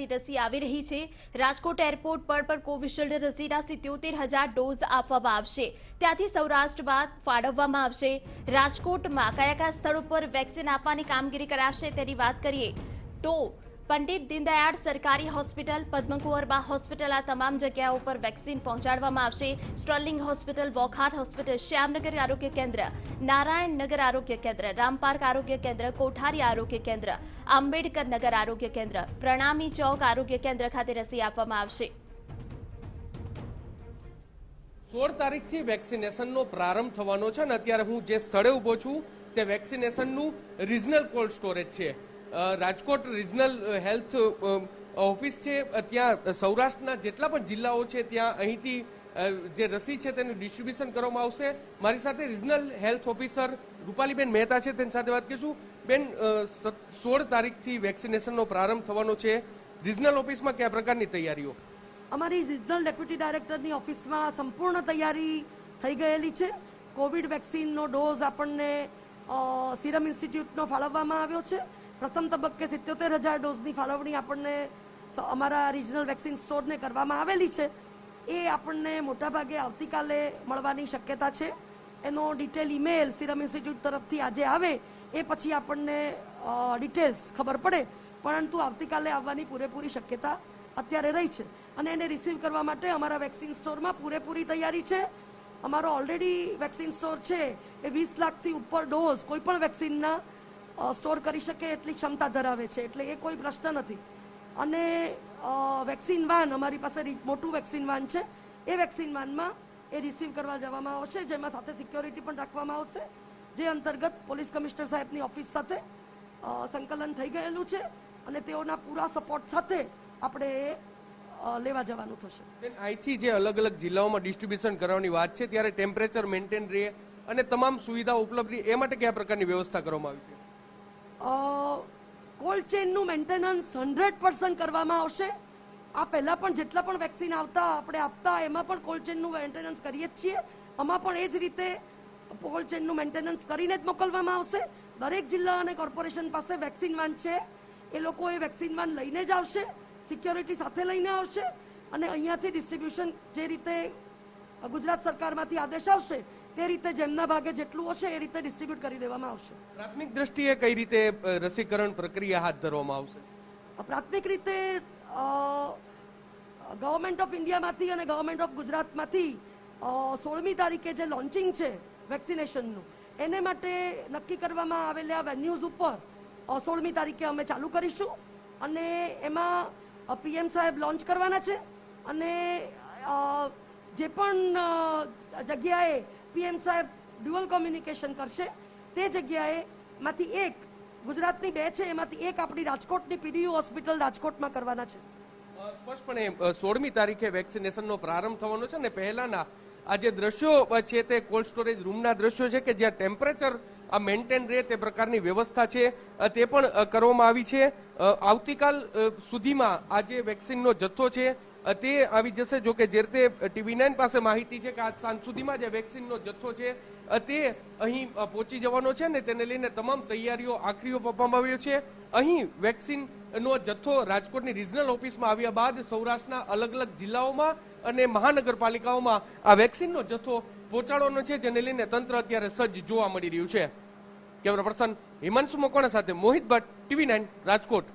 રસી આવી રહી છે। રાજકોટ એરપોર્ટ પર પણ કોવિશિલ્ડ રસીના 77,000 ડોઝ આપવામાં આવશે। ત્યાંથી સૌરાષ્ટ્ર બાદ ફાળવવામાં આવશે। રાજકોટમાં કયા કયા સ્થળો પર વેક્સિન આપવાની કામગીરી કરાશે તેની વાત કરીએ તો પંડિત દીનદયાળ સરકારી હોસ્પિટલ, પદ્મકુંવરબા હોસ્પિટલ આ તમામ જગ્યાઓ પર વેક્સિન પહોંચાડવામાં આવશે। સ્ટર્લિંગ હોસ્પિટલ, વોખાટ હોસ્પિટલ, શ્યામનગર આરોગ્ય કેન્દ્ર, નારાયણનગર આરોગ્ય કેન્દ્ર, રામપાર્ક આરોગ્ય કેન્દ્ર, કોઠારી આરોગ્ય કેન્દ્ર, આંબેડકર નગર આરોગ્ય કેન્દ્ર, પ્રણામી ચોક આરોગ્ય કેન્દ્ર ખાતે રસી આપવામાં આવશે। 16 તારીખથી વેક્સિનેશનનો પ્રારંભ થવાનો છે અને અત્યારે હું જે સ્થળે ઊભો છું તે વેક્સિનેશનનું રિજનલ કોલ્ડ સ્ટોરેજ છે। રાજકોટ રિજનલ હેલ્થ ઓફિસ છે, ત્યાં સૌરાષ્ટ્રના જેટલા પણ જિલ્લાઓ છે ત્યાં અહીંથી જે રસી છે તેનું ડિસ્ટ્રીબ્યુશન કરવામાં આવશે। મારી સાથે રિજનલ હેલ્થ ઓફિસર રૂપાલીબેન મહેતા છે, તેની સાથે વાત કરીશું। બેન, 16 તારીખથી વેક્સિનેશનનો પ્રારંભ થવાનો છે, રિજનલ ઓફિસમાં કયા પ્રકારની તૈયારીઓ? અમારી રિજનલ ડેપ્યુટી ડાયરેક્ટરની ઓફિસમાં સંપૂર્ણ તૈયારી થઈ ગયેલી છે। કોવિડ વેક્સિનનો ડોઝ આપણને સિરમ ઇન્સ્ટિટ્યૂટનો ફાળવવામાં આવ્યો છે। પ્રથમ તબક્કે 77,000 ડોઝની ફાળવણી આપણને અમારા રિજનલ વેક્સિન સ્ટોરને કરવામાં આવેલી છે। એ આપણને મોટાભાગે આવતીકાલે મળવાની શક્યતા છે। એનો ડિટેલ ઈમેલ સિરમ ઇન્સ્ટિટ્યૂટ તરફથી આજે આવે એ પછી આપણને ડિટેલ્સ ખબર પડે, પરંતુ આવતીકાલે આવવાની પૂરેપૂરી શક્યતા અત્યારે રહી છે અને એને રિસીવ કરવા માટે અમારા વેક્સિન સ્ટોરમાં પૂરેપૂરી તૈયારી છે। અમારો ઓલરેડી વેક્સિન સ્ટોર છે એ 20 લાખથી ઉપર ડોઝ કોઈ પણ વેક્સિનના સ્ટોર કરી શકે એટલી ક્ષમતા ધરાવે છે, એટલે એ કોઈ પ્રશ્ન નથી। અને વેક્સિન વાન, અમારી પાસે મોટું વેક્સિન વાન છે, એ વેક્સિન વાનમાં એ રિસીવ કરવા જવામાં આવશે, જેમાં સાથે સિક્યોરિટી પણ રાખવામાં આવશે, જે અંતર્ગત પોલીસ કમિશનર સાહેબની ઓફિસ સાથે સંકલન થઈ ગયેલું છે અને તેઓના પૂરા સપોર્ટ સાથે આપણે લેવા જવાનું થશે। અહીંથી જે અલગ અલગ જિલ્લાઓમાં ડિસ્ટ્રીબ્યુશન કરવાની વાત છે ત્યારે ટેમ્પરેચર મેન્ટેન રહે અને તમામ સુવિધાઓ ઉપલબ્ધ રહે એ માટે કયા પ્રકારની વ્યવસ્થા કરવામાં આવી છે? કોલ્ડ ચેનનું મેન્ટેનન્સ 100% કરવામાં આવશે। આ પહેલા પણ જેટલા પણ વેક્સિન આપણે આપતા એમાં પણ કોલ્ડ ચેનનું મેન્ટેનન્સ કરીએ જ છીએ। આમાં પણ એ જ રીતે કોલ્ડ ચેનનું મેન્ટેનન્સ કરીને જ મોકલવામાં આવશે। દરેક જિલ્લા અને કોર્પોરેશન પાસે વેક્સિન વાન છે, એ લોકો એ વેક્સિન વાન લઈને જ આવશે, સિક્યોરિટી સાથે લઈને આવશે અને અહીંયાથી ડિસ્ટ્રીબ્યુશન જે રીતે ગુજરાત સરકારમાંથી આદેશ આવશે તે રીતે જેમના ભાગે જેટલું હશે એ રીતે ડિસ્ટ્રીબ્યુટ કરી દેવામાં આવશે। પ્રાથમિક દ્રષ્ટિએ કઈ રીતે રસીકરણ પ્રક્રિયા હાથ ધરવામાં આવશે? પ્રાથમિક રીતે ગવર્મેન્ટ ઓફ ઇન્ડિયામાંથી અને ગવર્મેન્ટ ઓફ ગુજરાતમાંથી 16મી તારીખે જે લોન્ચિંગ છે વેક્સિનેશનનું, એને માટે નક્કી કરવામાં આવેલા વેન્યુઝ ઉપર 16મી તારીખે અમે ચાલુ કરીશું અને એમાં PM સાહેબ લોન્ચ કરવાના છે અને જે પણ જગ્યાએ PM સાહેબ ડ્યુઅલ કોમ્યુનિકેશન કરશે તે જગ્યાએ માંથી એક, ગુજરાતની 2 છે એમાંથી એક આપણી રાજકોટની PDU હોસ્પિટલ રાજકોટમાં કરવાના છે। સ્પષ્ટપણે 16મી તારીખે વેક્સિનેશનનો પ્રારંભ થવાનો છે અને પહેલાના આ જે દ્રશ્યો છે તે કોલ્ડ સ્ટોરેજ રૂમના દ્રશ્યો છે કે જ્યાં ટેમ્પરેચર આ મેન્ટેન રહે તે પ્રકારની વ્યવસ્થા છે તે પણ કરવામાં આવી છે। આવતીકાલ સુધીમાં આ જે વેક્સિનનો જથ્થો છે તે આવી જશે। જો કે જે રીતે TV9 પાસે માહિતી છે કે આજ સાંજ સુધીમાં જે વેક્સિનનો જથ્થો છે તે અહીં પહોંચી જવાનો છે ને તેને લઈને તમામ તૈયારીઓ આખરી ઓપ આપવામાં આવ્યો છે। અહીં વેક્સિનનો જથ્થો રાજકોટની રિજનલ ઓફિસમાં આવ્યા બાદ સૌરાષ્ટ્રના અલગ અલગ જિલ્લાઓમાં અને મહાનગરપાલિકાઓમાં આ વેક્સિનનો જથ્થો પહોંચાડવાનો છે, જેને લઈને તંત્ર અત્યારે સજ્જ જોવા મળી રહ્યું છે। કેમેરા પર્સન હિમાંશુ મકવાણા સાથે મોહિત ભટ્ટ, TV9 રાજકોટ।